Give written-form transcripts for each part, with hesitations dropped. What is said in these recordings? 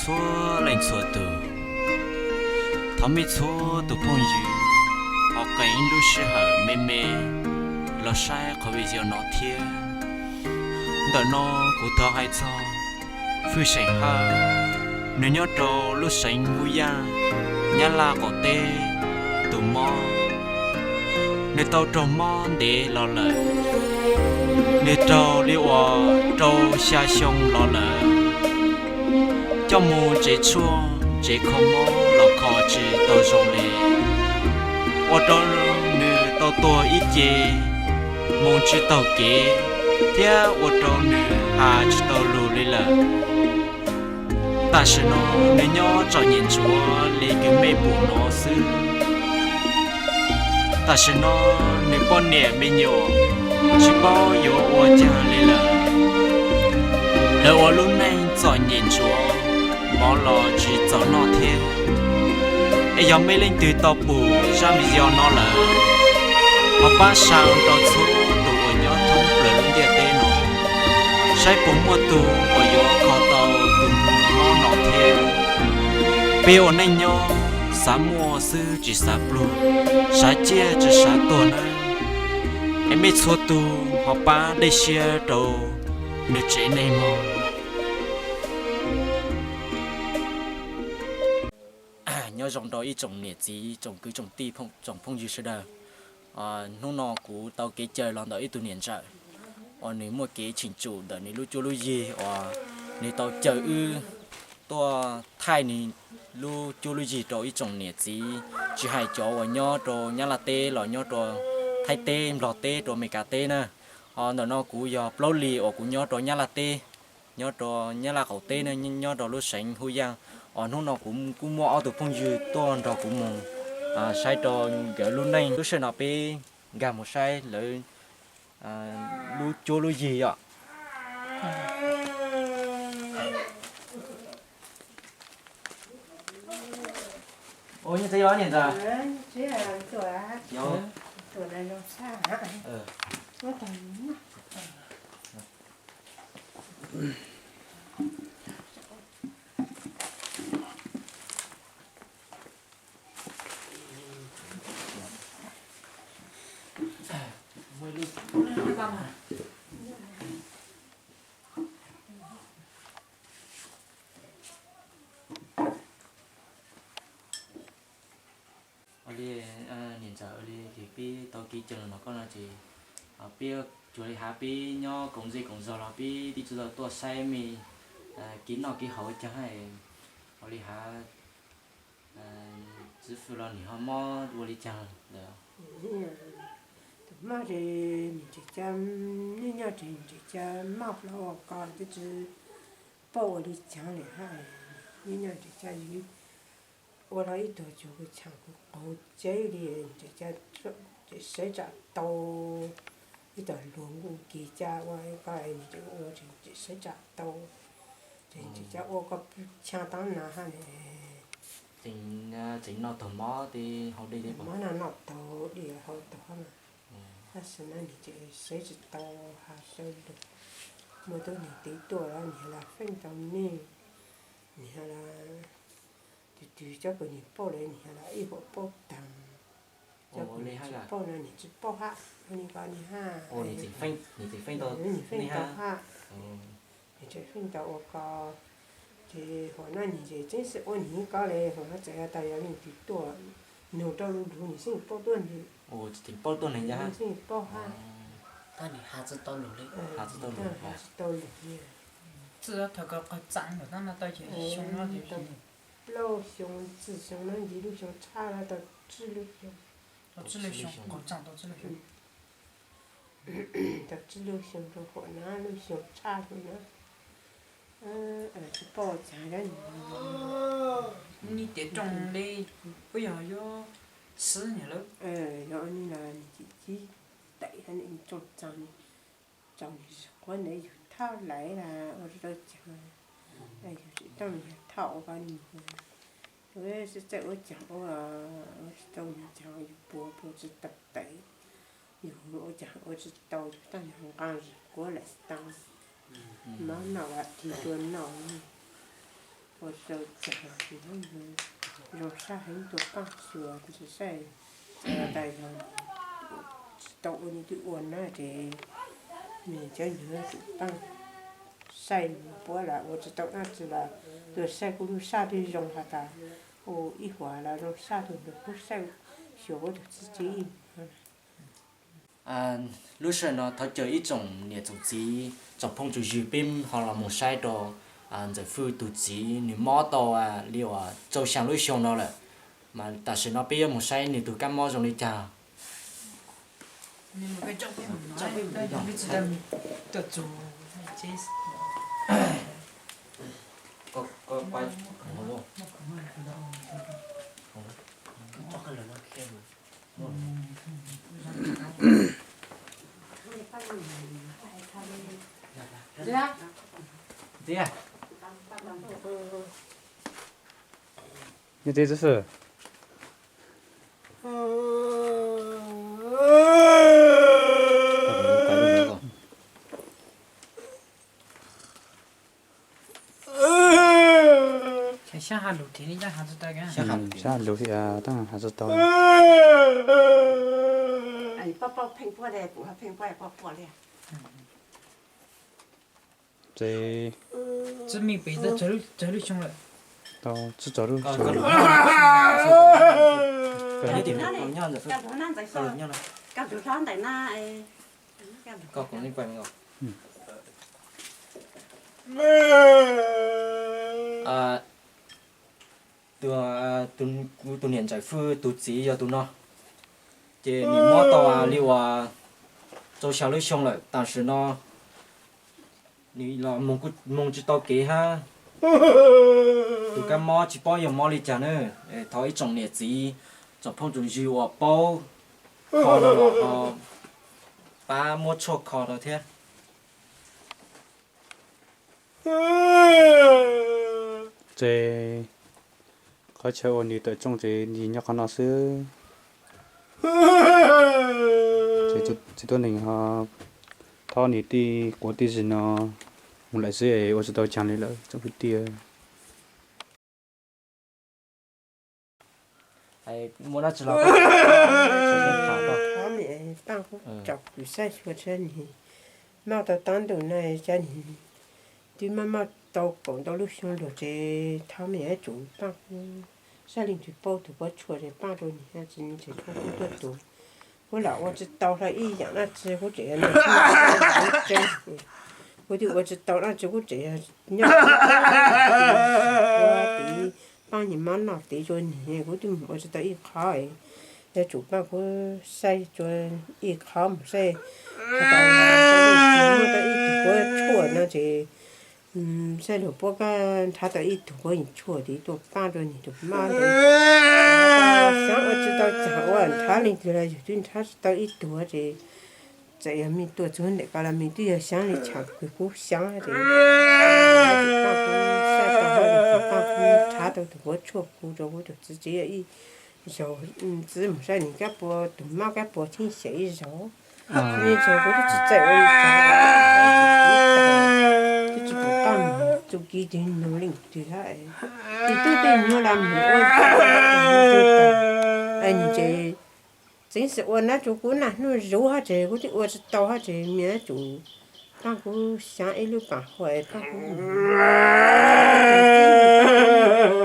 chúa lên chúa từ thắm mi chúa từ phong dư họ cảnh lúc sẽ hở mê mê lo sai khó bị giờ nó thiê đợi nó của tao hay cho phu sành ha nếu nhớ trâu lúc sành vui ya nhá la có tê tụ mò nếu tao trâu mò để lo lợi nếu trâu đi qua trâu xa sông lo lợi cho mù chế chua chế không mò lo khó chế tao rong lệ ở đó nếu tao tua ít chế mong chế tao kế thế ở đó nếu hà chế tao lù lì lợ ta sẽ nó nếu nhớ cho nhìn chúa lấy cái mê bù nó xứ ta sẽ nó nếu con nhẹ bên nhỏ chỉ bao giờ ở cha lấy lợ lỡ ở lúc này cho nhìn chúa mò lo chỉ cho nó thế ai giờ mấy linh từ tàu bù ra mi giờ nó lợ mà ba sao đó chú tụ ở nhớ thông lỡ lúc địa tê nó sai cũng mua tụ ở giờ khó tàu tụ mò nó thế bây ở này nhớ sa mua sư chỉ sa blu sa chia chỉ sa tuần em biết số tụ họ ba đây xe đồ được chế này mò nhớ dòng đó ít trồng nhiệt gì trồng cứ trồng ti phong trồng phong dư sơ đờ nô nọ của tàu kế chơi lần đó ít tu niên trời nếu một kế chỉnh chủ đợt này lu gì nếu tàu chơi to thay này lu gì đó ít trồng nhiệt gì chỉ hai chỗ nhớ đồ nhá là tê lò nhớ đồ thay tê lò tê đồ mày cả tê nè nó của giờ lâu lì của nhớ đồ nhá là tê nhớ đồ nhá là khẩu tê nè nhớ đồ lu sành hui giang nó nó cũng mua ở từ phong dư toàn rồi cũng mong sai trò cái luôn này cứ sẽ nó bị gà một sai lợi lu chua lu gì ạ ôi như thế đó nhỉ ra chứ là tuổi này nó xa nó thành nhìn giờ đi thì pi tao kỹ chừng nó con là chỉ pi chủ đề hà pi nho cũng gì cũng giờ là pi đi giờ tua say mi kín nó cái hậu chẳng hay ở đi hà chỉ phụ là nhỉ họ mò đuổi đi chẳng được mà thì mình chỉ chăm như nhau thì chỉ chăm mọc là còn cái chữ bao đi chẳng để hai như nhau chỉ chăm gì我那一头就会唱个好这里只谁在刀一段路我记家我个就我就谁在刀只我个唱当那哈呢chính nó thầm mó thì họ đi mó là nó tàu đi họ tàu mà ha sẽ nói chỉ谁在刀哈谁的么都你得多了你啦分到你你啦từ cho cái nhịp bao này nhỉ là ít bao tầm cho cái bao này nhỉ chỉ bao hạ anh coi nhỉ ha nhỉ chỉ phanh tàu ha nhỉ chỉ phanh tàu có thì hồi nay nhỉ chỉ chính sự ôn nhỉ có lẽ hồi nó chạy tay là nhỉ chỉ tua nhiều trâu đủ nhỉ xin bao tuần thì chỉ bao tuần này nhá xin bao ha ta nhỉ hai chỉ tàu lụt đấy hai chỉ tàu lụt nhỉ chưa thật có chán rồi đó là tôi chỉ xuống nó thì lâu熊、自熊，那一路熊差了到智路熊。到智路熊，刚长到智路熊。到智路熊就和那路熊差着呢。是包家人。你得种嘞，不要吃你了。要你那你自己带上你种长的，长的是欢的就他来了，我知道讲。就是当年套吧你，我也是在我讲我是当年讲有波是特别，有我讲我是到当年刚是过来当，妈闹啊提多闹呢，我就讲的那个有啥很多帮助啊，就是在大家到你的我那的，你就有帮。晒不了，我知道那知了，就晒咕噜晒的用下它，哦一会儿了，用晒的不晒，小我就自己。lúc sau nó thấy chơi ít trồng nhà tổ chí trồng phong chủ dự bim hoặc là một sai đồ giờ phu tổ chí nếu mò to liệu châu sang lúc sau nó là mà ta sẽ nó bây giờ một sai nếu tụ cam mò trong đi chào nhưng mà cái trong cái nói đây biết gì đâu tự chủ chết có quay không không chắc là nó khen对呀。你这是？下下楼梯，你家孩子带干？下楼梯啊，当然还是到。哎，包包拼过来，不拼过来包包嘞。这。这没背着走路凶了。到只走路。cái điểm con nhau rồi cái đó tại sao cái đó tại na con cũng liên quan không tụi hiện giải phu tụi chỉ cho tụi nó chỉ nếu mót to liệu cho sao lấy xong lại但是nó nếu là mong chỉ to kế ha tụi cái mót chỉ bao giờ mót đi chả nữa thôi trồng nè chỉ trồng phong trồng dừa bao kho nó là ba mua cho kho đó thế这开车我你的种这你要看老师，这多年哈，他你的国地是呢，我来是我知道讲的了，这个地。哎，我那知道。他们办户找比赛说车你，毛到当头那家你，对妈妈到讲到路上了这，他们也做办户，山里去包头包车的办着你看今年这多多多，我老我知道了一样那只我这样的，我知道那只我这样，我比。帮你妈拿地做你，我就我知道一考诶，在主办过晒做一考么晒，他到一度过错那这，晒萝卜干他到一度过你错的都帮着你都妈的，像我知道讲完他那个了，有阵他是到一度这。这样没多做那个了，没对想的强，不想的，查到我错估着我就直接一揉，只么事人家包都妈个包挺些一揉，你说我就只在我一就不干，就给点努力对他哎，你都对牛了没我，哎你这。真是我那就我那弄肉哈这，我是刀哈这面就，把个像一路办好哎，把个，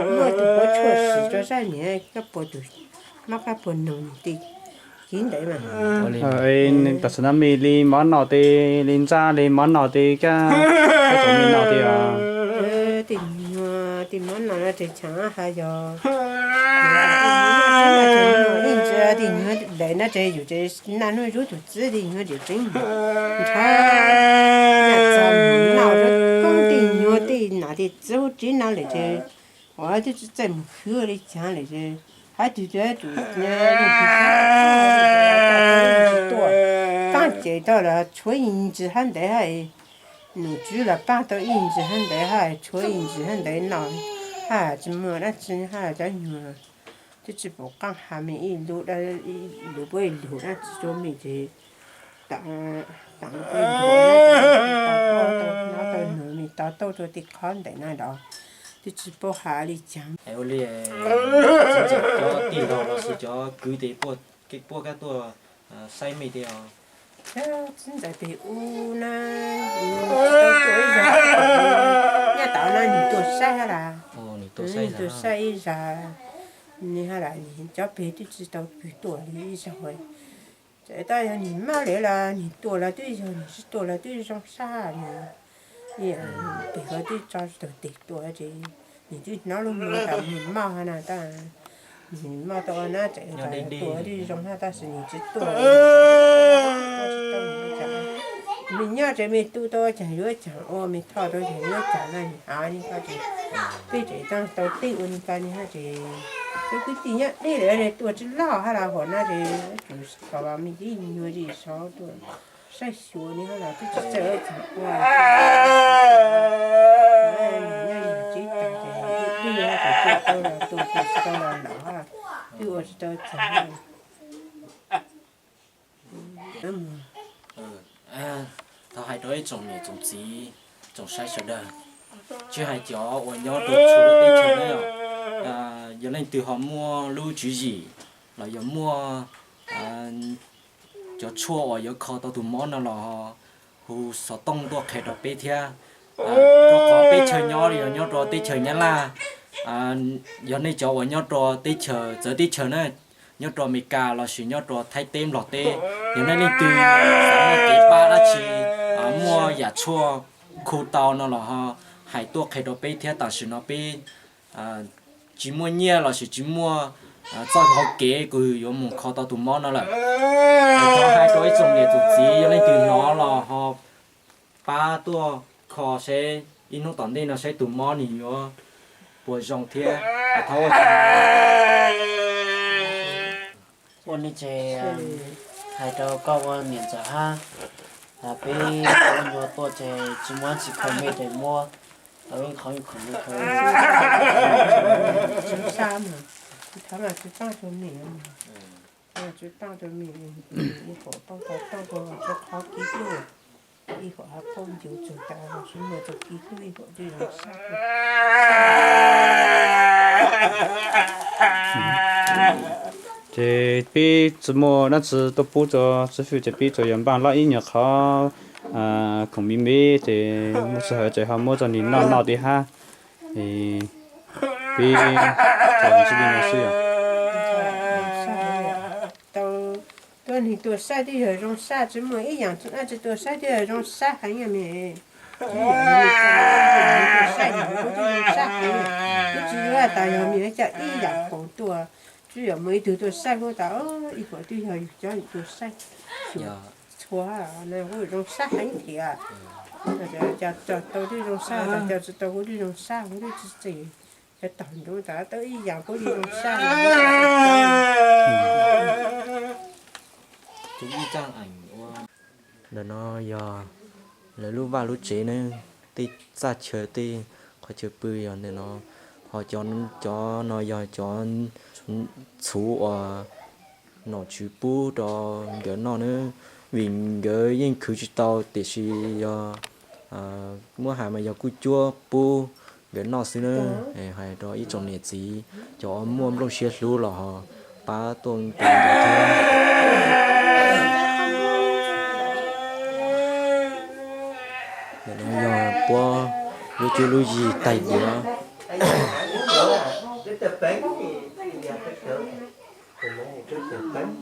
我的我确实这三年个不就，那个不弄的，现在嘛。但是那没离蛮老的，离家离蛮老的个，那种没老的啊。对嘛那这强还要。的你来那这有这那种有就知的我就真，你看那咱们闹着工的牛的那的只有这那来这，我就是在门口里讲来这，还就这就多，刚接到了吹银子很得还，弄住了搬到银子很得还，吹银子很得闹，还怎么那真还在牛。这只不讲下面一路不一路那只做没这，当个路那到糯米到着的看的那了， thì chỉ bỏ hạ đi chẳng ai ô li chính trị cho tiền đầu là sự cho cứ để bộ cái tua say mì đi chính là bị u na tuổi già nhà tạo na nhìn tuổi sai là nị tôi say tuổi sai già nhìn hay là nhìn cho bé thì chỉ tao bị tuổi đi rồi tại ta nhìn mà lấy là nhìn tuổi là tuổi rồi nhìn tuổi là tuổi trong xa nè bị cái tuổi cho tuổi thì nhìn tuổi nó luôn luôn tao nhìn mà hay là ta nhìn mà tao na chạy tuổi đi trong ha ta sẽ nhìn chỉ tuổi mình nhớ cho mình tu tôi chẳng nhớ chẳng ô mình thọ tôi chẳng nhớ chẳng là như cái gì bây giờ đang tao tiêu như cái như thế gì cái gì nhá đây là này tôi chỉ lo hay là họ na thì bảo là mình đi nhiều gì sao tôi sai xuống như thế là tôi chỉ sợ chẳng qua nhá chỉ chẳng thì đi là tôi là nó tôi tôi chẳng tao hay nói trồng này trồng gì trồng sai sờ đời chứ hay chó ở nhau đồ chuột đi chơi nữa giờ lên từ họ mua lưu trữ gì là giờ mua chó chua ở giờ kho tao tụi món nào là hù sọ tông đồ khé đồ bê thia đồ có bê chơi nhau thì nhau đồ đi chơi nhá là giờ này chó ở nhau đồ đi chơi giờ đi chơi nữa nhau đồ mì cà là chỉ nhau đồ thay tem lọt tê giờ này lên từ sáng ngày ba đã chỉ mua giả chua khu tàu nó là ha hải tuộc hay đồ bê theo tao chỉ nó bê chỉ mua nhia là chỉ mua cho họ kế cứ có một kho tàu tụi món nó là hai đôi trong này tụi gì cho nên từ nó là họ ba tua kho sẽ in nó tận đây nó sẽ tụi món nhiều buổi dòng thiê thôiวันนี้เจให้เราก็ว่าเหนียนจะห้าแต่เป็นวันโยตัวเจจิมวันสิคอยไม่ได้มัวแต่เป็นเขาอยู่คนไม่เคย chính xa mà thằng là chú tăng cho mình chú tăng cho mình đi khổ tăng cho cho khó ký luôn đi khổ học không chịu chủ ta mà chúng mình cho ký luôn đi khổ đi làm sao chế bị chỉ mua nó chỉ tôi bố cho chỉ phụ chế bị cho nhân bản lại nhiều khó không bị mê chế một số chế họ mua cho nên nó đi ha thì bị cho mình sẽ đi nó xíu tôi thì tôi sai đi ở trong xa chứ mà ý dạng chúng ta tôi sai đi ở trong xa hay nhà mẹ sai nhiều tôi xa hay tôi chỉ là tại nhà mẹ cho ý dạngของตัว chứ giờ mấy thứ tôi sai không tao ít của tôi hơi cho tôi sai chua này có trong sai hay thì cho tôi đi trong sai cho tôi đi trong sai không biết gì cho tổng chúng ta tới giờ có đi trong sai chúng đi trang ảnh là nó giờ là lúc vào lúc chế nữa tí ra chơi tí khỏi chơi bươi rồi nên nó họ cho nó giờ cho chú nó chú bố đó giờ nó nữa vì giờ những cứ chỉ tao để chỉ mua hàng mà giờ cứ chua bố giờ nó xí nữa hay đó ít trong nhiệt gì cho mua lông xe lú là họ ba tuần tiền để nó giờ bố lúc chưa lúc gì tay nữa Để tập bánh thì bây giờ phải sửa. Thì nó trước tập bánh.